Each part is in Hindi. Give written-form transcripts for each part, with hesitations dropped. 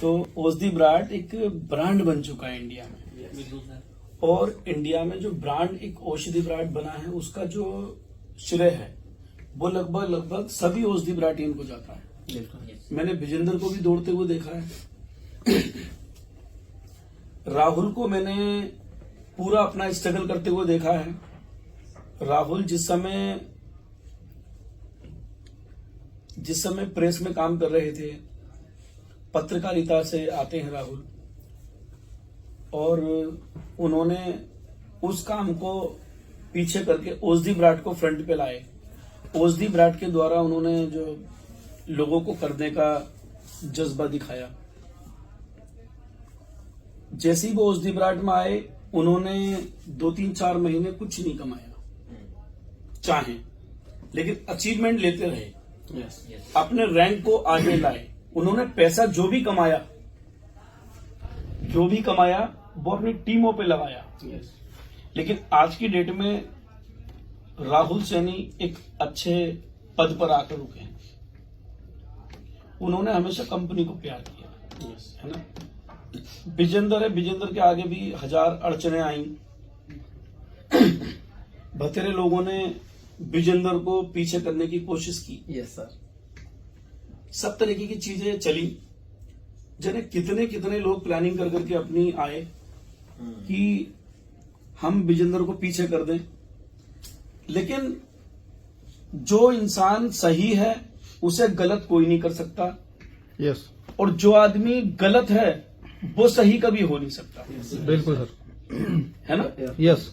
तो ओसदी ब्राट एक ब्रांड बन चुका है इंडिया में। और इंडिया में जो ब्रांड एक ओसदी ब्राट बना है, उसका जो श्रेय है वो लगभग सभी ओसदी ब्राटियन को जाता है। मैंने विजेंद्र को भी दौड़ते हुए देखा है, राहुल को मैंने पूरा अपना स्ट्रगल करते हुए देखा है। राहुल जिस समय प्रेस में काम कर रहे थे, पत्रकारिता से आते हैं राहुल, और उन्होंने उस काम को पीछे करके ओसदी ब्राट को फ्रंट पे लाए। ओसदी ब्राट के द्वारा उन्होंने जो लोगों को करने का जज्बा दिखाया। जैसे ही वो ओसदी ब्राट में आए, उन्होंने 2-3-4 महीने कुछ नहीं कमाया चाहे, लेकिन अचीवमेंट लेते रहे। अपने रैंक को आगे लाए। उन्होंने पैसा जो भी कमाया वो अपनी टीमों पे लगाया। लेकिन आज की डेट में राहुल सैनी एक अच्छे पद पर आकर रुके हैं। उन्होंने हमेशा कंपनी को प्यार किया, है ना। विजेंद्र है, विजेंद्र के आगे भी 1000 अड़चने आई। बतेरे लोगों ने विजेंद्र को पीछे करने की कोशिश की। Yes sir. सब तरीके की चीजें चली। जने कितने लोग प्लानिंग कर करके अपनी आए कि हम विजेंद्र को पीछे कर दें। लेकिन जो इंसान सही है उसे गलत कोई नहीं कर सकता। यस। और जो आदमी गलत है वो सही कभी हो नहीं सकता। बिल्कुल सर, है ना। यस।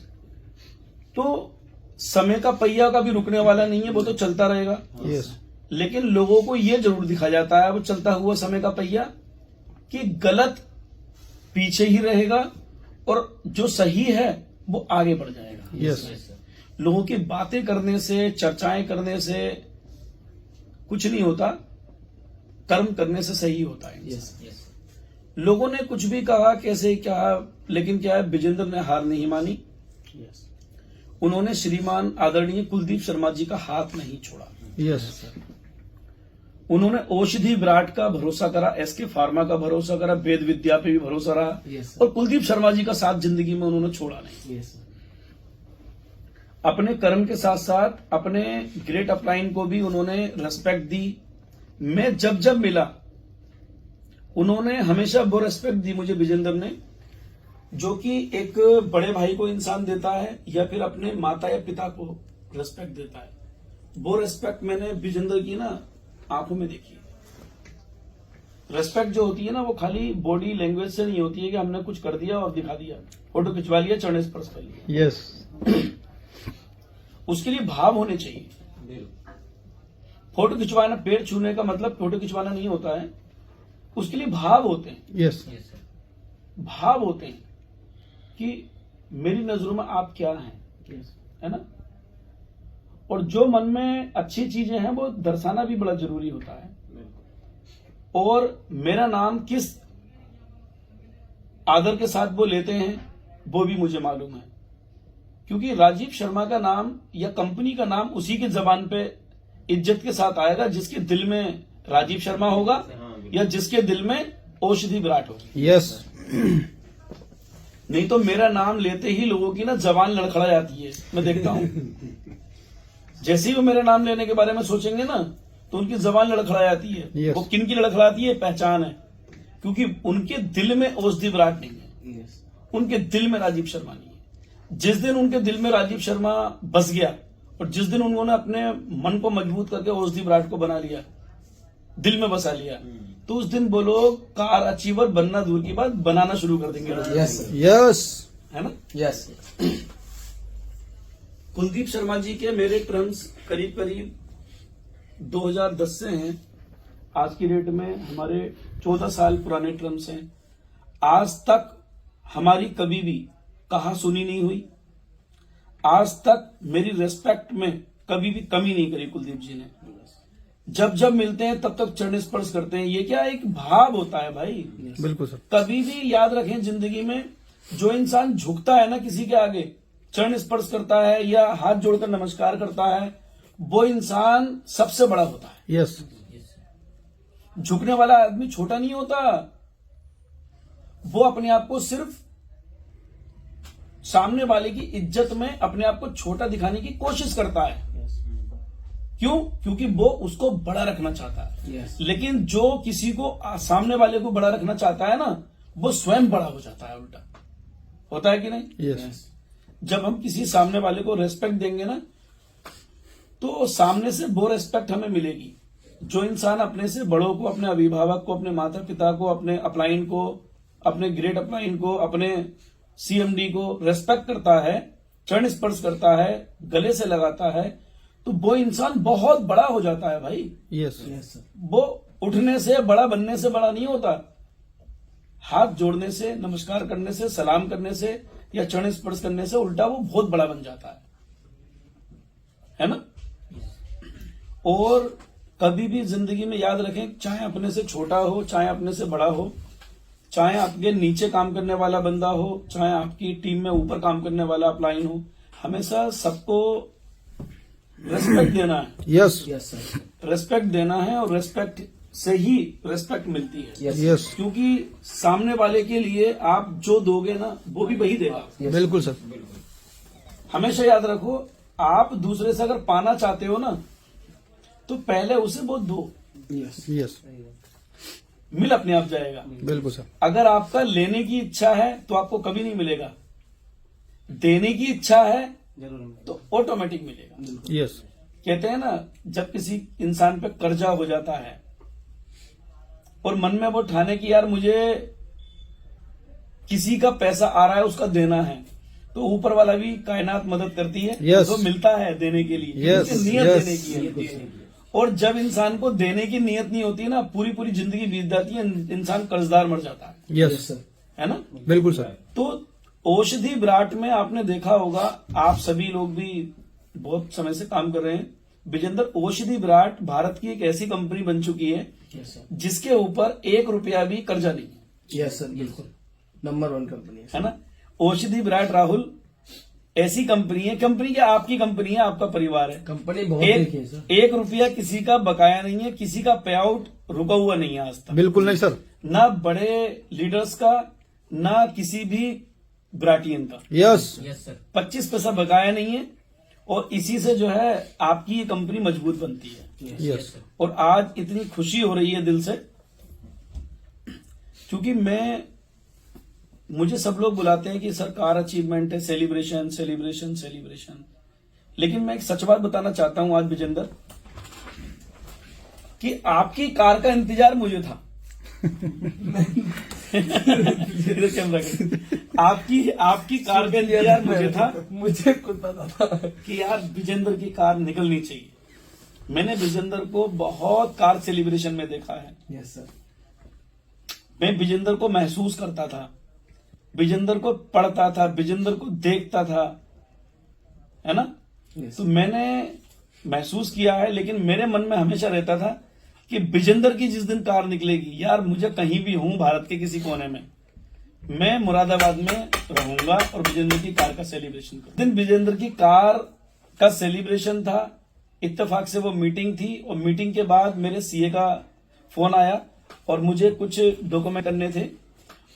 तो समय का पहिया कभी रुकने वाला नहीं है, वो तो चलता रहेगा। यस। लेकिन लोगों को ये जरूर दिखा जाता है वो चलता हुआ समय का पहिया कि गलत पीछे ही रहेगा और जो सही है वो आगे बढ़ जाएगा। यस। लोगों की बातें करने से, चर्चाएं करने से कुछ नहीं होता, कर्म करने से सही होता है। लोगों ने कुछ भी कहा, कैसे कहा, लेकिन क्या है, विजेंद्र ने हार नहीं मानी। उन्होंने श्रीमान आदरणीय कुलदीप शर्मा जी का हाथ नहीं छोड़ा। यस। उन्होंने औषधि ब्राट का भरोसा करा, एसके फार्मा का भरोसा करा, वेद विद्या पे भी भरोसा रहा। और कुलदीप शर्मा जी का साथ जिंदगी में उन्होंने छोड़ा नहीं। अपने कर्म के साथ साथ अपने ग्रेट अपलाइन को भी उन्होंने रेस्पेक्ट दी। मैं जब मिला उन्होंने हमेशा वो रेस्पेक्ट दी मुझे विजेंद्र ने, जो कि एक बड़े भाई को इंसान देता है या फिर अपने माता या पिता को रेस्पेक्ट देता है। वो रेस्पेक्ट मैंने विजेंद्र की ना आंखों में देखी। रेस्पेक्ट जो होती है ना वो खाली बॉडी लैंग्वेज से नहीं होती है कि हमने कुछ कर दिया और दिखा दिया, फोटो खिंचवा लिया, चरण स्पर्श कर लिया। यस। उसके लिए भाव होने चाहिए। फोटो खिंचवाना, पैर छूने का मतलब फोटो खिंचवाना नहीं होता है, उसके लिए भाव होते हैं। यस। भाव होते हैं कि मेरी नजरों में आप क्या हैं, है ना। और जो मन में अच्छी चीजें हैं वो दर्शाना भी बड़ा जरूरी होता है। और मेरा नाम किस आदर के साथ वो लेते हैं वो भी मुझे मालूम है, क्योंकि राजीव शर्मा का नाम या कंपनी का नाम उसी की जबान पे इज्जत के साथ आएगा जिसके दिल में राजीव शर्मा होगा या जिसके दिल में औषधि ब्राट होगी। यस। नहीं तो मेरा नाम लेते ही लोगों की ना जबान लड़खड़ा जाती है, मैं देखता हूं। जैसे ही वो मेरे नाम लेने के बारे में सोचेंगे ना तो उनकी जबान लड़खड़ा जाती है। Yes. वो किन की लड़खड़ाती है, पहचान है, क्योंकि उनके दिल में औषधि ब्राट नहीं है। उनके दिल में राजीव शर्मा नहीं है। जिस दिन उनके दिल में राजीव शर्मा बस गया और जिस दिन उन्होंने अपने मन को मजबूत करके औषधि ब्राट को बना लिया, दिल में बसा लिया, तो उस दिन वो लोग कार अचीवर बनना दूर की बात बनाना शुरू कर देंगे। यस। यस। है ना। यस। कुलदीप शर्मा जी के मेरे टर्म्स करीब 2010 से हैं। आज की डेट में हमारे 14 साल पुराने टर्म्स हैं। आज तक हमारी कभी भी कहा सुनी नहीं हुई। आज तक मेरी रेस्पेक्ट में कभी भी कमी नहीं करी कुलदीप जी ने। जब मिलते हैं तब तक चरण स्पर्श करते हैं। ये क्या एक भाव होता है भाई। बिल्कुल सर। कभी भी याद रखें जिंदगी में, जो इंसान झुकता है ना किसी के आगे, चरण स्पर्श करता है या हाथ जोड़कर नमस्कार करता है, वो इंसान सबसे बड़ा होता है। यस। झुकने वाला आदमी छोटा नहीं होता, वो अपने आप को सिर्फ सामने वाले की इज्जत में अपने आप को छोटा दिखाने की कोशिश करता है। क्यों? क्योंकि वो उसको बड़ा रखना चाहता है। लेकिन जो किसी को सामने वाले को बड़ा रखना चाहता है ना, वो स्वयं बड़ा हो जाता है। उल्टा होता है कि नहीं? यस जब हम किसी सामने वाले को रेस्पेक्ट देंगे ना, तो सामने से वो रेस्पेक्ट हमें मिलेगी। जो इंसान अपने से बड़ों को, अपने अभिभावक को, अपने माता पिता को, अपने अपलाइन को, अपने ग्रेट अपलाइन को, अपने सीएमडी को रेस्पेक्ट करता है, चरण स्पर्श करता है, गले से लगाता है, तो वो इंसान बहुत बड़ा हो जाता है भाई। यस वो उठने से, बड़ा बनने से बड़ा नहीं होता। हाथ जोड़ने से, नमस्कार करने से, सलाम करने से या चरण स्पर्श करने से उल्टा वो बहुत बड़ा बन जाता है ना? और कभी भी जिंदगी में याद रखें, चाहे अपने से छोटा हो, चाहे अपने से बड़ा हो, चाहे आपके नीचे काम करने वाला बंदा हो, चाहे आपकी टीम में ऊपर काम करने वाला अपलाइन हो, हमेशा सबको रेस्पेक्ट देना है। यस रेस्पेक्ट देना है, और रेस्पेक्ट से ही रेस्पेक्ट मिलती है। यस क्योंकि सामने वाले के लिए आप जो दोगे ना, वो भी वही देगा। बिल्कुल सर। हमेशा याद रखो, आप दूसरे से अगर पाना चाहते हो ना, तो पहले उसे वो दो, यस मिल अपने आप जाएगा। बिल्कुल सर। अगर आपका लेने की इच्छा है तो आपको कभी नहीं मिलेगा, देने की इच्छा है तो ऑटोमेटिक मिलेगा। यस कहते हैं ना, जब किसी इंसान पे कर्जा हो जाता है और मन में वो ठाने की यार मुझे किसी का पैसा आ रहा है, उसका देना है, तो ऊपर वाला भी कायनात मदद करती है। Yes. उसको मिलता है देने के लिए, Yes. क्योंकि नियत Yes. देने की है। और जब इंसान को देने की नियत नहीं होती ना, पूरी पूरी जिंदगी बीत जाती है, इंसान कर्जदार मर जाता है। यस है ना? बिल्कुल सर। तो औषधि विराट में आपने देखा होगा, आप सभी लोग भी बहुत समय से काम कर रहे हैं, विजेंद्र, औषधि विराट भारत की एक ऐसी कंपनी बन चुकी है जिसके ऊपर 1 रुपया भी कर्जा नहीं है। यस सर, बिल्कुल नंबर 1 कंपनी है ना? औषधि विराट राहुल ऐसी कंपनी है, कंपनी क्या, आपकी कंपनी है, आपका परिवार है। कंपनी बहुत देखी है सर। 1 रुपया किसी का बकाया नहीं है, किसी का पे आउट रुका हुआ नहीं है आज तक। बिल्कुल नहीं सर। ना बड़े लीडर्स का, ना किसी भी विराटियन का। यस 25 पैसा बकाया नहीं है, और इसी से जो है आपकी ये कंपनी मजबूत बनती है। यस और आज इतनी खुशी हो रही है दिल से, क्योंकि मुझे सब लोग बुलाते हैं कि सरकार अचीवमेंट है, सेलिब्रेशन सेलिब्रेशन सेलिब्रेशन, लेकिन मैं एक सच बात बताना चाहता हूं आज विजेंद्र, कि आपकी कार का इंतजार मुझे था। इधर कैमरा कर। आपकी कार का इंतजार मुझे था। मुझे खुद पता था कि यार विजेंद्र की कार निकलनी चाहिए। मैंने विजेंद्र को बहुत कार सेलिब्रेशन में देखा है। Yes sir. मैं विजेंद्र को महसूस करता था, विजेंद्र को पढ़ता था, विजेंद्र को देखता था, है ना? Yes. तो मैंने महसूस किया है, लेकिन मेरे मन में हमेशा रहता था कि विजेंद्र की जिस दिन कार निकलेगी, यार मुझे कहीं भी हूं भारत के किसी कोने में, मैं मुरादाबाद में रहूंगा और विजेंद्र की कार का सेलिब्रेशन करूंगा। दिन विजेंद्र की कार का सेलिब्रेशन था, इत्तेफाक से वो मीटिंग थी, और मीटिंग के बाद मेरे सीए का फोन आया और मुझे कुछ डॉक्यूमेंट करने थे,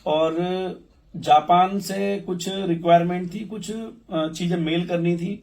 और जापान से कुछ रिक्वायरमेंट थी, कुछ चीजें मेल करनी थी।